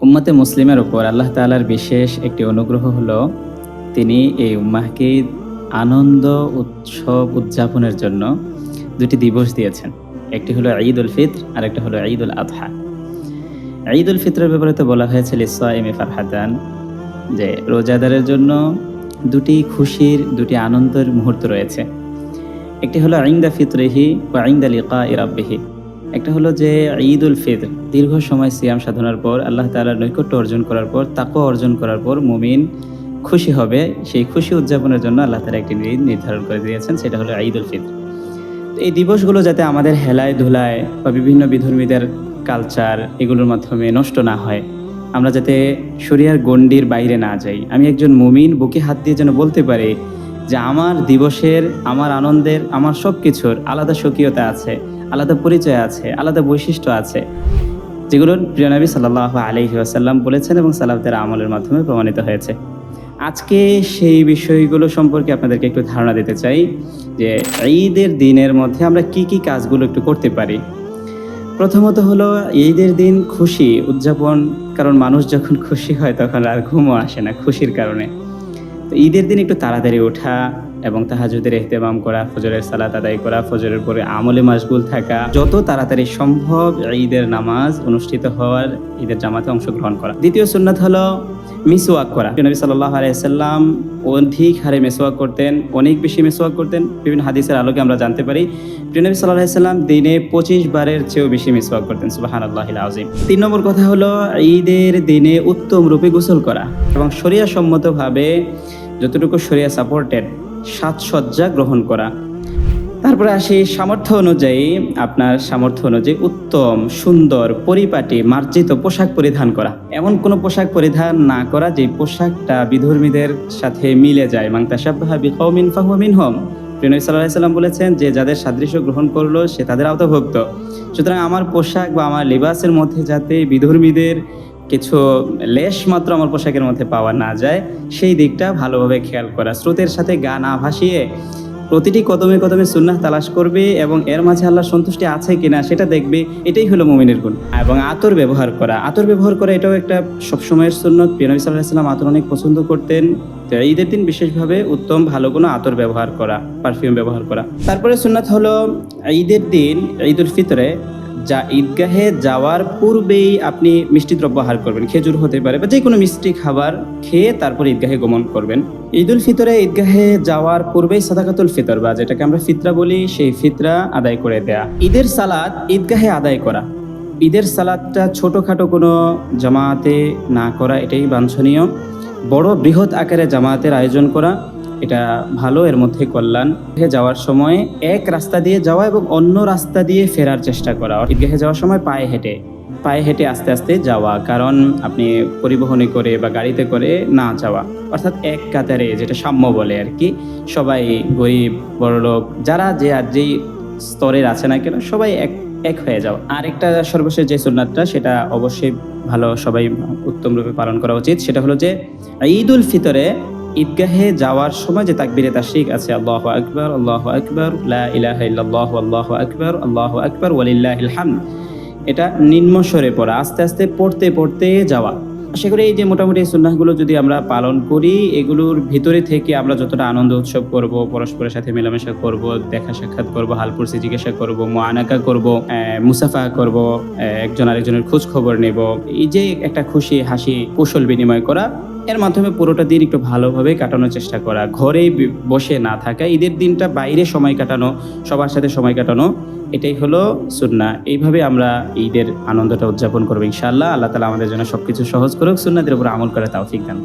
উম্মতে মুসলিমের ওপর আল্লাহ তাআলার বিশেষ একটি অনুগ্রহ হলো তিনি এই উম্মাহকে আনন্দ উৎসব উদযাপনের জন্য দুটি দিবস দিয়েছেন। একটি হলো ঈদ উল ফিত্র আর একটা হলো ঈদ উল আযহা। ঈদ উল ফিত্রের ব্যাপারে তো বলা হয়েছে লিসাইমি ফারহাতান, যে রোজাদারের জন্য দুটি খুশির দুটি আনন্দের মুহূর্ত রয়েছে। একটি হলো ইনদা ফিতরিহি ওয়া ইনদা লিকাই রাব্বিহি। একটা হলো যে ঈদ উল ফিত্র, দীর্ঘ সময় সিয়াম সাধনার পর আল্লাহ তাআলার নৈকট্য অর্জন করার পর, তাকওয়া অর্জন করার পর মুমিন খুশি হবে, সেই খুশি উদযাপনের জন্য আল্লাহ তাআলা একটি ঈদ নির্ধারণ করে দিয়েছেন, সেটা হলো ঈদ উল ফিত্র। এই দিবসগুলো যাতে আমাদের হেলায় ধুলায় বা বিভিন্ন বিধর্মীদের কালচার এগুলোর মাধ্যমে নষ্ট না হয়, আমরা যাতে শরিয়ার গণ্ডির বাইরে না যাই। আমি একজন মুমিন বুকে হাত দিয়ে যেন বলতে পারি যে আমার দিবসের, আমার আনন্দের, আমার সব কিছুর আলাদা স্বকীয়তা আছে, আলাদা পরিচয় আছে, আলাদা বৈশিষ্ট্য আছে, যেগুলো প্রিয় নবী সাল্লাল্লাহু আলাইহি ওয়াসাল্লাম বলেছেন এবং সালাফদের আমলের মাধ্যমে প্রমাণিত হয়েছে। আজকে সেই বিষয়গুলো সম্পর্কে আপনাদেরকে একটু ধারণা দিতে চাই যে ঈদের দিনের মধ্যে আমরা কি কি কাজগুলো একটু করতে পারি। প্রথমত হলো ঈদের দিন খুশি উদযাপন, কারণ মানুষ যখন খুশি হয় তখন আর ঘুমও আসে না খুশির কারণে। তো ঈদের দিন একটু তাড়াতাড়ি ওঠা এবং তাহাজ্জুদের ইহতিমাম করা, ফজরের সালাত আদায় করা, ফজরের পরে আমলে মাশগুল থাকা, যত তাড়াতাড়ি সম্ভব ঈদের নামাজ অনুষ্ঠিত হওয়ার, ঈদের জামাতে অংশগ্রহণ করা। দ্বিতীয় সুন্নাত হলো মিসওয়াক করা। নবী সাল্লাল্লাহু আলাইহি ওয়াসাল্লাম অধিক হারে মিসওয়াক করতেন, অনেক বেশি মিসওয়াক করতেন। বিভিন্ন হাদিসের আলোকে আমরা জানতে পারি নবী সাল্লাল্লাহু আলাইহি ওয়াসাল্লাম দিনে 25 বারের চেয়েও বেশি মিসওয়াক করতেন। সুবহানাল্লাহিল আযীম। 3 নম্বর কথা হলো ঈদের দিনে উত্তম রূপে গোসল করা এবং শরিয়া সম্মতভাবে যতটুকু শরিয়া সাপোর্টেড সাজসজ্জা গ্রহণ করা। তারপরে আসি সামর্থ্য অনুযায়ী, আপনার সামর্থ্য অনুযায়ী উত্তম সুন্দর পরিপাটি মার্জিত পোশাক পরিধান করা। এমন কোনো পোশাক পরিধান না করা যে পোশাকটা বিধর্মীদের সাথে মিলে যায়। মান তাশাব্বাহা বিকওমিন ফাহুয়া মিনহুম। নবী সাল্লাল্লাহু আলাইহি ওয়াসাল্লাম বলেছেন যে যাদের সাদৃশ্য গ্রহণ করলো সে তাদের আওতাভুক্ত। সুতরাং আমার পোশাক বা আমার লিবাসের মধ্যে যাতে বিধর্মীদের কিছু লেশ মাত্র আমার পোশাকের মধ্যে পাওয়া না যায়, সেই দিকটা ভালোভাবে খেয়াল করা। স্রোতের সাথে গা না ভাসিয়ে প্রতিটি কদমে কদমে সুন্নাহ তালাশ করবে এবং এর মাঝে আল্লাহর সন্তুষ্টি আছে কিনা সেটা দেখবে। এটাই হলো মুমিনের গুণ। এবং আতর ব্যবহার করা, এটাও একটা সবসময়ের সুন্নত। নবী সাল্লাল্লাহু আলাইহি ওয়াসাল্লাম আতর অনেক পছন্দ করতেন। তো ঈদের দিন বিশেষভাবে উত্তম ভালো কোনো আতর ব্যবহার করা, পারফিউম ব্যবহার করা। তারপরে সুন্নাত হলো ঈদের দিন, ঈদ উল ফিতরে যা ঈদগাহে যাওয়ার পূর্বেই আপনি মিষ্টি দ্রব্য আহার করবেন। খেজুর হতে পারে বা যে কোনো মিষ্টি খাবার খেয়ে তারপর ঈদগাহে গমন করবেন। ঈদ উল ফিতরে ঈদগাহে যাওয়ার পূর্বেই সাদাকাতুল ফিতর বা যেটাকে আমরা ফিতরা বলি, সেই ফিতরা আদায় করে দেয়া। ঈদের সালাত ঈদগাহে আদায় করা। ঈদের সালাতটা ছোটোখাটো কোনো জামাতে না করা, এটাই বাঞ্ছনীয়। বড় বৃহৎ আকারে জামাতের আয়োজন করা, এটা ভালো, এর মধ্যে কল্যাণ। যাওয়ার সময় এক রাস্তা দিয়ে যাওয়া এবং অন্য রাস্তা দিয়ে ফেরার চেষ্টা করা। ঈদগাহে যাওয়ার সময় পায়ে হেঁটে আস্তে আস্তে যাওয়া, কারণ আপনি পরিবহনে করে বা গাড়িতে করে না যাওয়া, অর্থাৎ এক কাতারে, যেটা সাম্য বলে আর কি। সবাই গরিব বড়লোক যারা যে আর যেই স্তরের আছে না কেন, সবাই এক হয়ে যাওয়া। আর একটা সর্বশেষ যে সুন্নাতটা, সেটা অবশ্যই ভালো, সবাই উত্তম রূপে পালন করা উচিত। সেটা হলো যে ঈদ উল ফিতরে ঈদগাহে যাওয়ার সময় যে তাকবীরে তাশরিক আছে, আল্লাহু আকবার, আল্লাহু আকবার, লা ইলাহা ইল্লাল্লাহু, আল্লাহু আকবার, আল্লাহু আকবার, ওয়ালিল্লাহিল হামদ, এটা নিম্ন স্বরে পড়া, আস্তে আস্তে পড়তে যাওয়া। আশা করি এই যে মোটামুটি সুন্নাহগুলো যদি আমরা পালন করি, এগুলোর ভিতরে থেকে আমরা যতটা আনন্দ উৎসব করব, পরস্পরের সাথে মেলামেশা করব, দেখা সাক্ষাৎ করব, হালপুরসি জিজ্ঞাসা করব, মুআনাকা করব, মুসাফা করব, একজন আরেকজনের খোঁজ খবর নেব, এই যে একটা খুশি হাসি কৌশল বিনিময় করা, এর মাধ্যমে পুরোটা দিন একটু ভালোভাবে কাটানোর চেষ্টা করা। ঘরে বসে না থাকা, ঈদের দিনটা বাইরে সময় কাটানো, সবার সাথে সময় কাটানো, এটাই হলো সুন্নাহ। এইভাবে আমরা ঈদের আনন্দটা উদযাপন করবো ইনশাআল্লাহ। আল্লাহ তাআলা আমাদের জন্য সবকিছু সহজ করুক, সুন্নাতের উপর আমল করে তৌফিক দান।